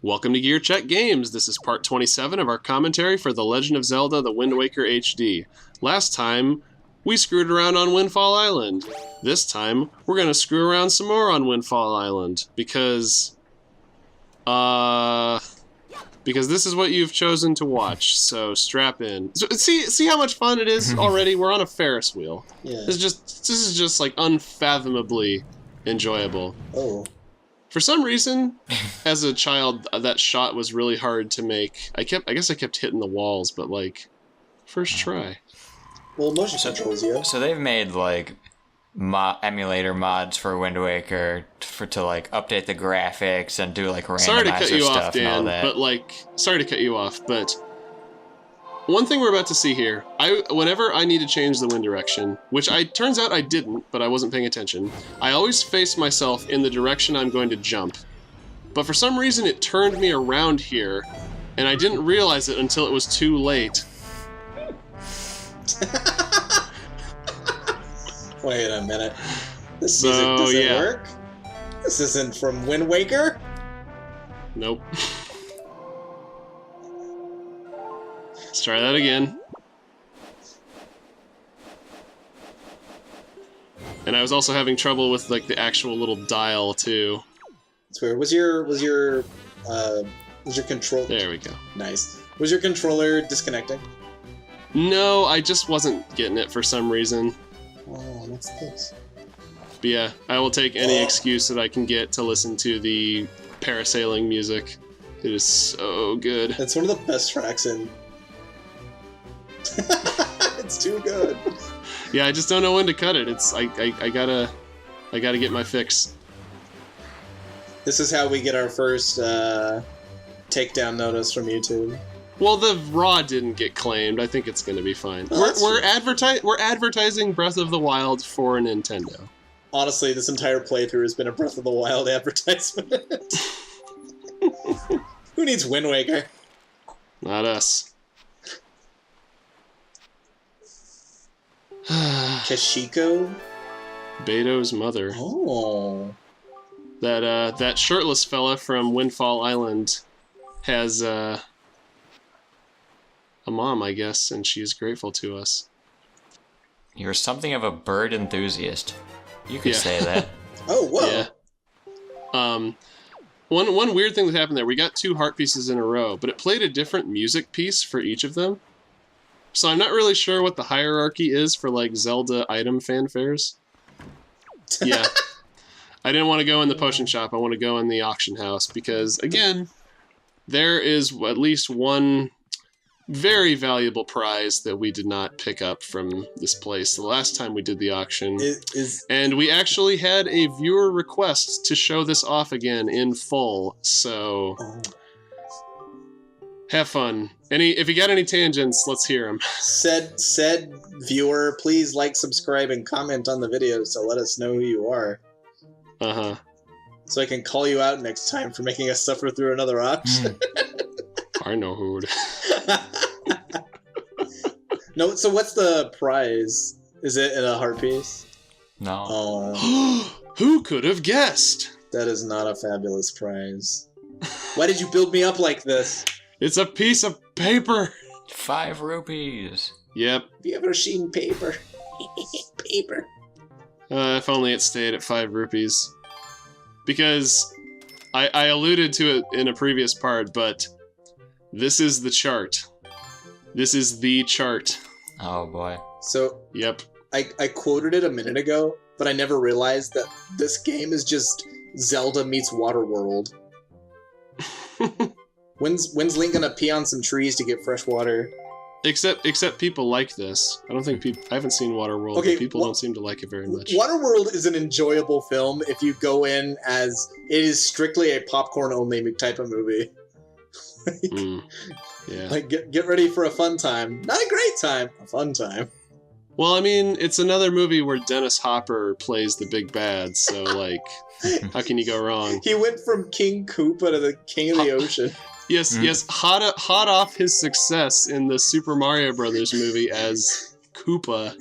Welcome to GearCheckGames. This is part 27 of our commentary for The Legend of Zelda: The Wind Waker HD. Last time, we screwed around on Windfall Island. This time, we're gonna screw around some more on Windfall Island, because this is what you've chosen to watch, so strap in. So, see how much fun it is already? We're on a Ferris wheel. Yeah. This is just like unfathomably enjoyable. Oh. For some reason, as a child, that shot was really hard to make. I guess I kept hitting the walls, but like, first try. Well, motion controls, yeah. So they've made like emulator mods for Wind Waker to like update the graphics and do like randomizer Sorry to cut you stuff off, Dan, and all that. but like, sorry to cut you off, but one thing we're about to see here, whenever I need to change the wind direction, which turns out I didn't, but I wasn't paying attention, I always face myself in the direction I'm going to jump. But for some reason it turned me around here, and I didn't realize it until it was too late. Wait a minute. This music doesn't work? This isn't from Wind Waker? Nope. Let's try that again. And I was also having trouble with like the actual little dial too. It's weird. Was your control? There we go. Nice. Was your controller disconnecting? No, I just wasn't getting it for some reason. Oh, what's this? But yeah, I will take any excuse that I can get to listen to the parasailing music. It is so good. It's one of the best tracks in. It's too good. Yeah, I just don't know when to cut it. I gotta get my fix. This is how we get our first takedown notice from YouTube. Well, the raw didn't get claimed. I think it's gonna be fine. Oh, We're advertising Breath of the Wild for Nintendo. Honestly, this entire playthrough has been a Breath of the Wild advertisement. Who needs Wind Waker? Not us. Kashiko? Beto's mother. Oh. That shirtless fella from Windfall Island has a mom, I guess, and she's grateful to us. You're something of a bird enthusiast. You could say that. Oh, whoa. Yeah. One weird thing that happened there, we got 2 heart pieces in a row, but it played a different music piece for each of them. So I'm not really sure what the hierarchy is for, like, Zelda item fanfares. Yeah. I didn't want to go in the potion shop. I want to go in the auction house because, again, there is at least one very valuable prize that we did not pick up from this place the last time we did the auction. And we actually had a viewer request to show this off again in full, so have fun. If you got any tangents, let's hear them. Said viewer, please like, subscribe, and comment on the video so let us know who you are. Uh-huh. So I can call you out next time for making us suffer through another auction. I know who would. No, so what's the prize? Is it a heart piece? No. Oh. Who could have guessed? That is not a fabulous prize. Why did you build me up like this? It's a piece of paper. 5 rupees. Yep. Have you ever seen paper? Paper. If only it stayed at 5 rupees. Because I alluded to it in a previous part, but this is the chart. This is the chart. Oh boy. So, yep. I quoted it a minute ago, but I never realized that this game is just Zelda meets Waterworld. When's Link gonna pee on some trees to get fresh water? Except people like this. I don't think I haven't seen Waterworld, Okay, but people don't seem to like it very much. Waterworld is an enjoyable film if you go in as it is strictly a popcorn-only type of movie. Yeah. Like, get ready for a fun time. Not a great time, a fun time. Well, I mean, it's another movie where Dennis Hopper plays the big bad, so, like, how can you go wrong? He went from King Koopa to the King of the Ocean. Yes, hot off his success in the Super Mario Brothers movie as Koopa.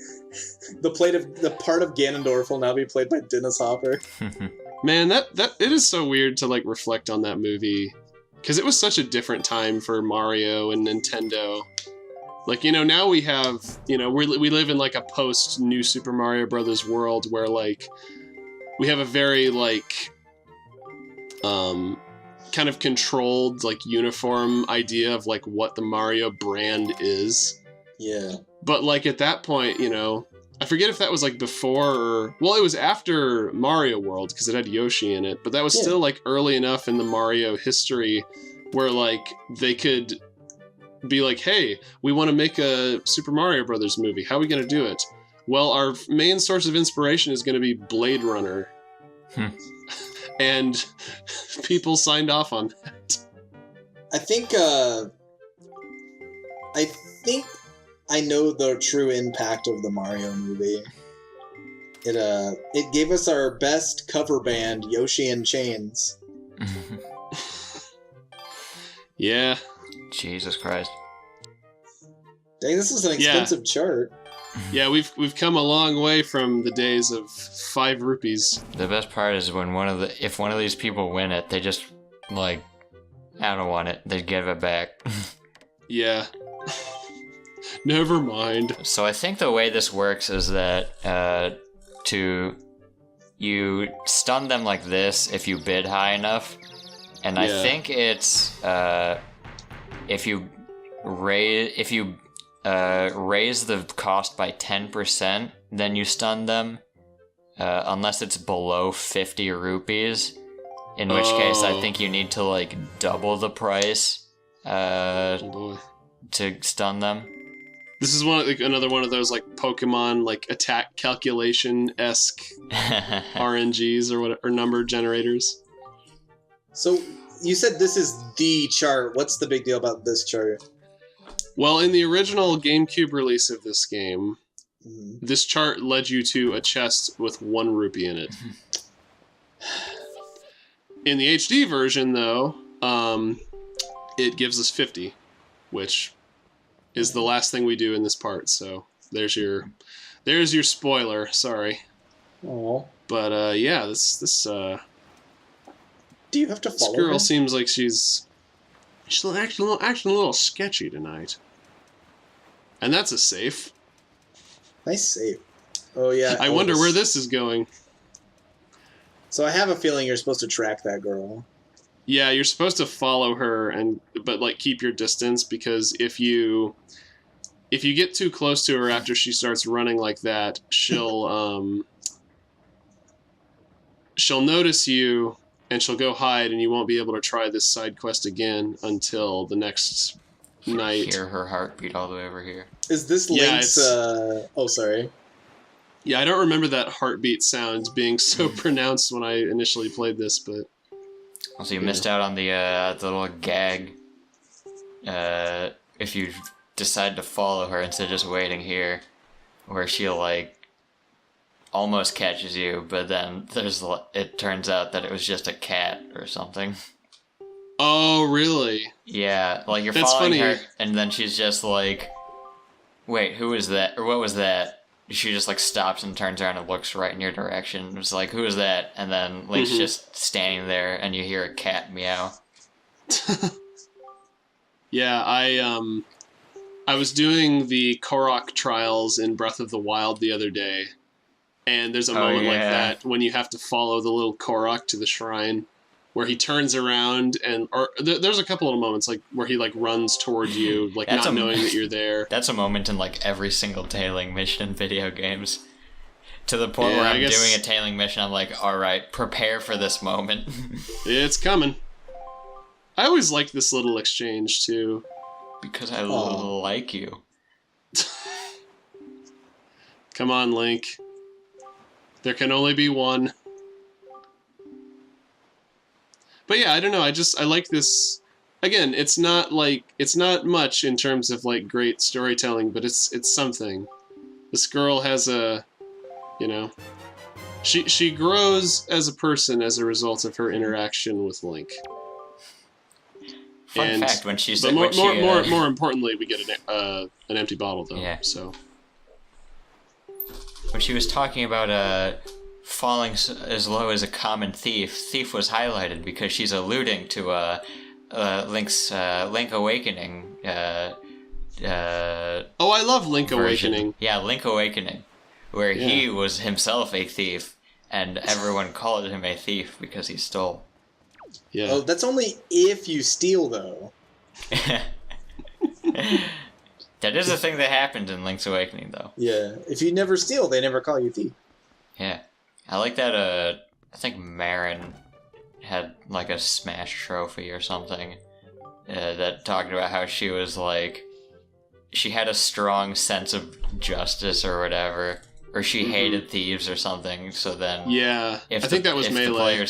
The part of Ganondorf will now be played by Dennis Hopper. Man, that it is so weird to like reflect on that movie because it was such a different time for Mario and Nintendo. Like, you know, now we have, you know, we live in like a post New Super Mario Brothers world where like we have a very like kind of controlled, like uniform idea of like what the Mario brand is. Yeah. But like at that point, you know, I forget if that was like before or, well, it was after Mario World because it had Yoshi in it, but that was still like early enough in the Mario history where like they could be like, hey, we want to make a Super Mario Brothers movie. How are we going to do it? Well, our main source of inspiration is going to be Blade Runner. And people signed off on that. I think I know the true impact of the Mario movie. It gave us our best cover band, Yoshi and Chains. Yeah. Jesus Christ. Dang, this is an expensive chart. Yeah, we've come a long way from the days of 5 rupees. The best part is when if one of these people win it, they just like, I don't want it. They give it back. Yeah. Never mind. So I think the way this works is that you stun them like this if you bid high enough, and I think it's if you raise the cost by 10%, then you stun them, unless it's below 50 rupees, in which case I think you need to like double the price to stun them. This is another one of those like Pokemon like attack calculation-esque RNGs or number generators. So you said this is the chart. What's the big deal about this chart? Well, in the original GameCube release of this game, this chart led you to a chest with 1 rupee in it. In the HD version, though, it gives us 50, which is the last thing we do in this part. So there's your spoiler. Sorry. Oh. But yeah, this do you have to follow this girl her? seems like she's acting a little sketchy tonight. And that's a safe. Nice save. Oh yeah. I wonder where this is going. So I have a feeling you're supposed to track that girl. Yeah, you're supposed to follow her but like keep your distance, because if you get too close to her after she starts running like that, she'll notice you and she'll go hide, and you won't be able to try this side quest again until the next night. Hear her heartbeat all the way over here. Is this Link's oh sorry. Yeah, I don't remember that heartbeat sound being so pronounced when I initially played this, but Also, you missed out on the little gag. If you decide to follow her instead of just waiting here, where she'll like almost catches you, but then it turns out that it was just a cat or something. Oh, really? Yeah, like you're That's following funny. her, and then she's just like, "Wait, who is that? Or what was that?" She just like stops and turns around and looks right in your direction. It's like, "Who is that?" And then Link's just standing there, and you hear a cat meow. Yeah, I was doing the Korok trials in Breath of the Wild the other day, and there's a moment like that when you have to follow the little Korok to the shrine, where he turns around there's a couple of moments like where he like runs towards you, like not knowing that you're there. That's a moment in like every single tailing mission in video games. To the point where I'm doing a tailing mission, I'm like, all right, prepare for this moment. It's coming. I always like this little exchange too. Because I like you. Come on, Link. There can only be one. But yeah, I don't know. I like this. Again, it's not much in terms of like great storytelling, but it's something. This girl has she grows as a person as a result of her interaction with Link. Fun fact: when she said, more importantly, we get an empty bottle though. Yeah. So when she was talking about falling as low as a common thief was highlighted because she's alluding to Link Awakening. Oh, I love Link version. Awakening. Yeah, Link Awakening, where he was himself a thief, and everyone called him a thief because he stole. Yeah. Oh, that's only if you steal, though. That is a thing that happened in Link's Awakening, though. Yeah, if you never steal, they never call you thief. Yeah, I like that. I think Marin had like a Smash trophy or something that talked about how she was like, she had a strong sense of justice or whatever, or she hated thieves or something. So then, yeah, I think that was Melee.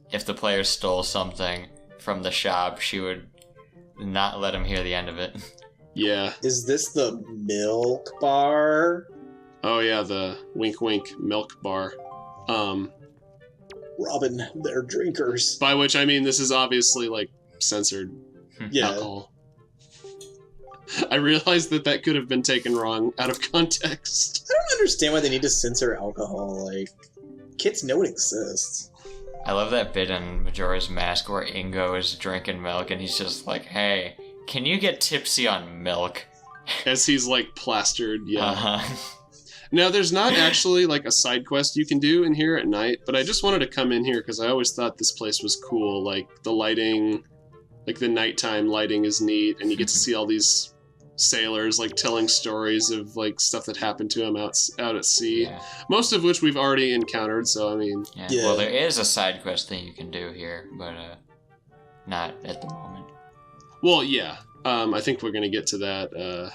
If the player stole something from the shop, she would not let him hear the end of it. Yeah. Is this the milk bar? Oh yeah, the wink wink milk bar. Robin, they're drinkers. By which I mean this is obviously like censored alcohol. I realized that could have been taken wrong out of context. I don't understand why they need to censor alcohol. Like, kids know it exists. I love that bit in Majora's Mask where Ingo is drinking milk and he's just like, hey, can you get tipsy on milk? As he's like plastered, yeah. Uh-huh. Now, there's not actually like a side quest you can do in here at night, but I just wanted to come in here because I always thought this place was cool. Like the lighting, like the nighttime lighting is neat, and you get to see all these sailors like telling stories of like stuff that happened to them out at sea. Yeah. Most of which we've already encountered. So I mean, Yeah. Well, there is a side quest thing you can do here, but not at the moment. well, yeah. I think we're gonna get to that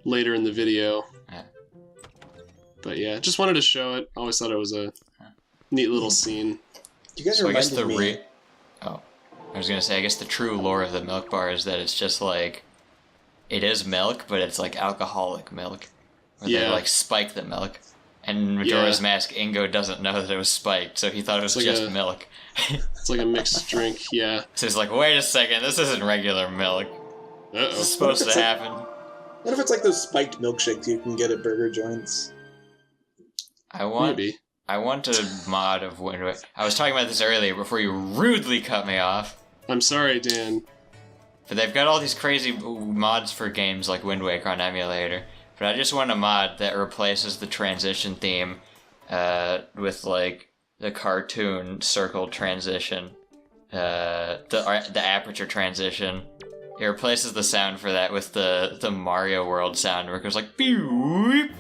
later in the video. Yeah. But yeah, just wanted to show it. Always thought it was a neat little scene. You guys So I guess reminded me. I was gonna say, I guess the true lore of the milk bar is that it's just like, it is milk, but it's like alcoholic milk. Where they like spike the milk. And in Majora's Mask, Ingo doesn't know that it was spiked, so he thought it was like just milk. It's like a mixed drink, yeah. So he's like, wait a second, this isn't regular milk. This is Uh-oh. supposed to happen. What if it's like those spiked milkshakes you can get at burger joints? I want Maybe. a mod of Wind Waker. I was talking about this earlier before you rudely cut me off. I'm sorry, Dan. But they've got all these crazy mods for games like Wind Waker on emulator. But I just want a mod that replaces the transition theme with like the cartoon circle transition, the aperture transition. It replaces the sound for that with the Mario World sound where it goes like beep.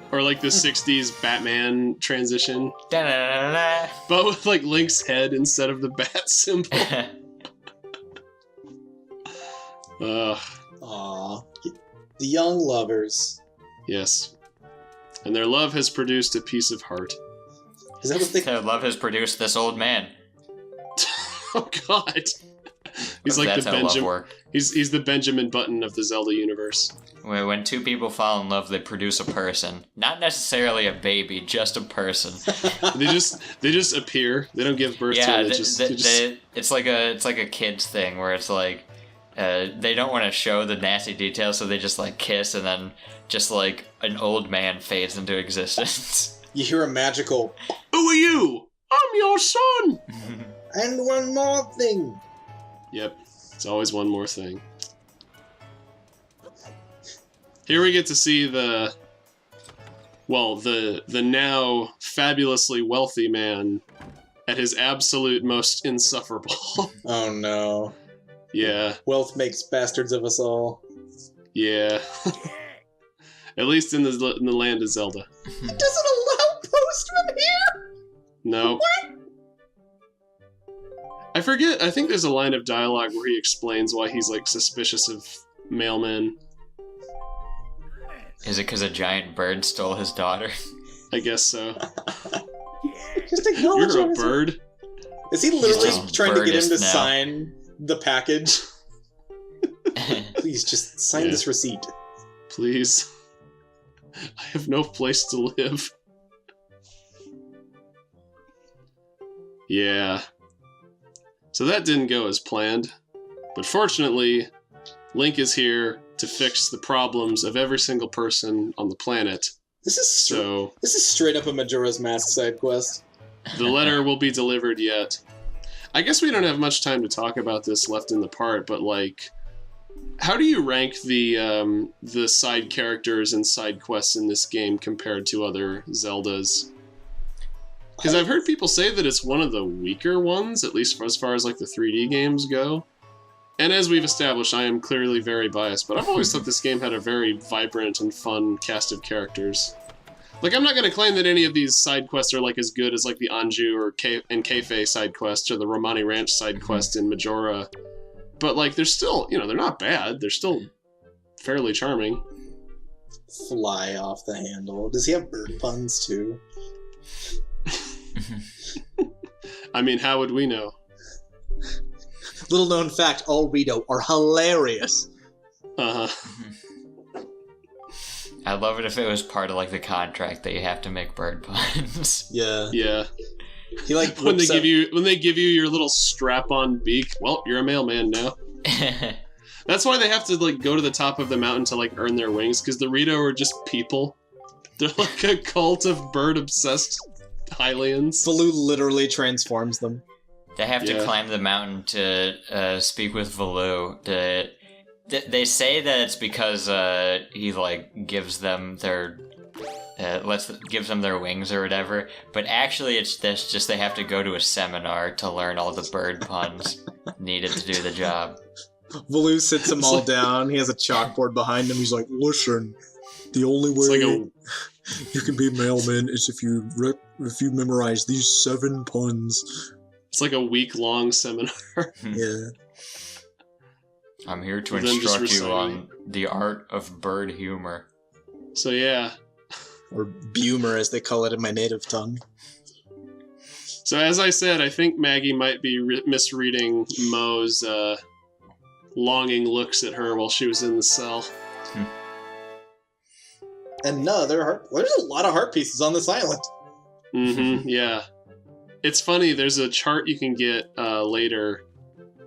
Or like the 60s Batman transition. Da-da-da-da-da. But with like Link's head instead of the bat symbol. Ugh. Aww. The young lovers. Yes. And their love has produced a piece of heart. Is that what they... Their love has produced this old man. Oh god. He's like That's the how love Benjamin. works. He's the Benjamin Button of the Zelda universe. When two people fall in love, they produce a person. Not necessarily a baby, just a person. They just appear. They don't give birth to Yeah, them. it's like a kid's thing where it's like they don't want to show the nasty details, so they just like kiss, and then just like an old man fades into existence. You hear a magical... Who are you? I'm your son! And one more thing. Yep. It's always one more thing. Here we get to see the now fabulously wealthy man at his absolute most insufferable. Oh no. Yeah. Wealth makes bastards of us all. Yeah. At least in the land of Zelda. It doesn't allow postman here? No. What? I forget. I think there's a line of dialogue where he explains why he's like suspicious of mailmen. Is it because a giant bird stole his daughter? I guess so. Just acknowledge You're a it. bird. Is he literally just trying to get him to birdist now. sign the package? Please, just sign Yeah. this receipt. Please. I have no place to live. Yeah. So that didn't go as planned. But fortunately, Link is here to fix the problems of every single person on the planet. This is So this is straight up a Majora's Mask side quest. the letter will be delivered yet. I guess we don't have much time to talk about this left in the part, but like, how do you rank the side characters and side quests in this game compared to other Zeldas? Because I've heard people say that it's one of the weaker ones, at least as far as like the 3D games go. And as we've established, I am clearly very biased, but I've always thought this game had a very vibrant and fun cast of characters. Like, I'm not going to claim that any of these side quests are like as good as like the Anju or Keife side quest or the Romani Ranch side quest in Majora. But like, they're still, you know, they're not bad. They're still fairly charming. Fly off the handle. Does he have bird puns too? I mean, how would we know? Little known fact, all we know are hilarious. I love it if it was part of like the contract that you have to make bird puns. Yeah. Yeah. He like when they give you your little strap-on beak, well, you're a mailman now. That's why they have to like go to the top of the mountain to like earn their wings, because the Rito are just people. They're like a cult of bird-obsessed Hylians. Baloo literally transforms them. They have to climb the mountain to speak with Valoo. They say that it's because he like gives them their gives them their wings or whatever. But actually, it's just they have to go to a seminar to learn all the bird puns needed to do the job. Valoo sits them all down. He has a chalkboard behind him. He's like, "Listen, the only way you can be mailman is if you memorize these 7 puns." It's like a week-long seminar. Yeah. I'm here to instruct you on the art of bird humor. So yeah. Or bumer, as they call it in my native tongue. So as I said, I think Maggie might be misreading Mo's longing looks at her while she was in the cell. And no, there's a lot of heart pieces on this island. Mm-hmm, yeah. It's funny, there's a chart you can get later.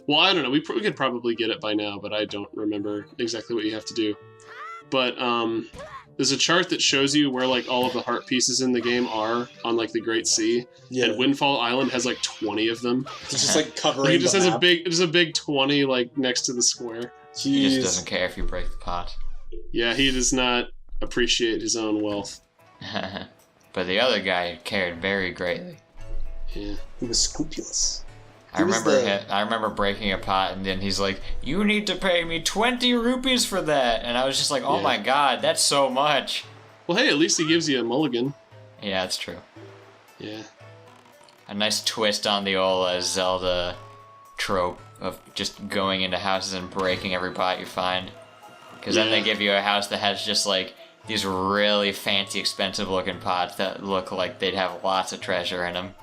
Well, I don't know, we could probably get it by now, but I don't remember exactly what you have to do. But there's a chart that shows you where like all of the heart pieces in the game are on like the Great Sea. Yeah. And Windfall Island has like 20 of them. It's just like covering like, it just the has map. a big 20 like next to the square. Jeez. He just doesn't care if you break the pot. Yeah, he does not appreciate his own wealth. But the other guy cared very greatly. Yeah. He was scrupulous. I remember breaking a pot, and then he's like, "You need to pay me 20 rupees for that," and I was just like, "Oh my god, that's so much." Well, hey, at least he gives you a mulligan. Yeah, that's true. Yeah. A nice twist on the old Zelda trope of just going into houses and breaking every pot you find. Because then they give you a house that has just like these really fancy, expensive-looking pots that look like they'd have lots of treasure in them.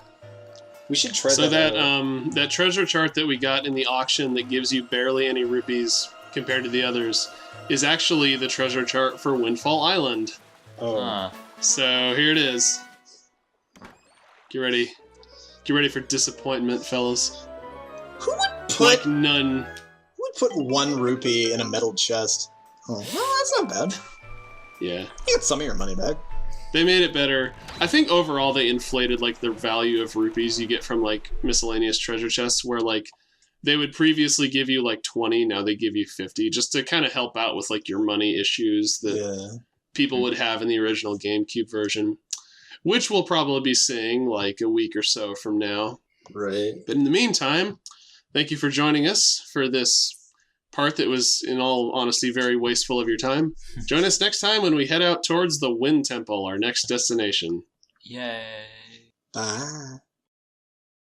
We should try that treasure chart that we got in the auction that gives you barely any rupees compared to the others is actually the treasure chart for Windfall Island. Oh. So here it is. Get ready. Get ready for disappointment, fellas. Who would put like none? Who would put 1 rupee in a metal chest? Oh, well, that's not bad. Yeah. You get some of your money back. They made it better. I think overall they inflated like the value of rupees you get from like miscellaneous treasure chests, where like they would previously give you like 20, now they give you 50, just to kind of help out with like your money issues that people would have in the original GameCube version, which we'll probably be seeing like a week or so from now. Right. But in the meantime, thank you for joining us for this part that was, in all honesty, very wasteful of your time. Join us next time when we head out towards the Wind Temple, our next destination. Yay. Bye.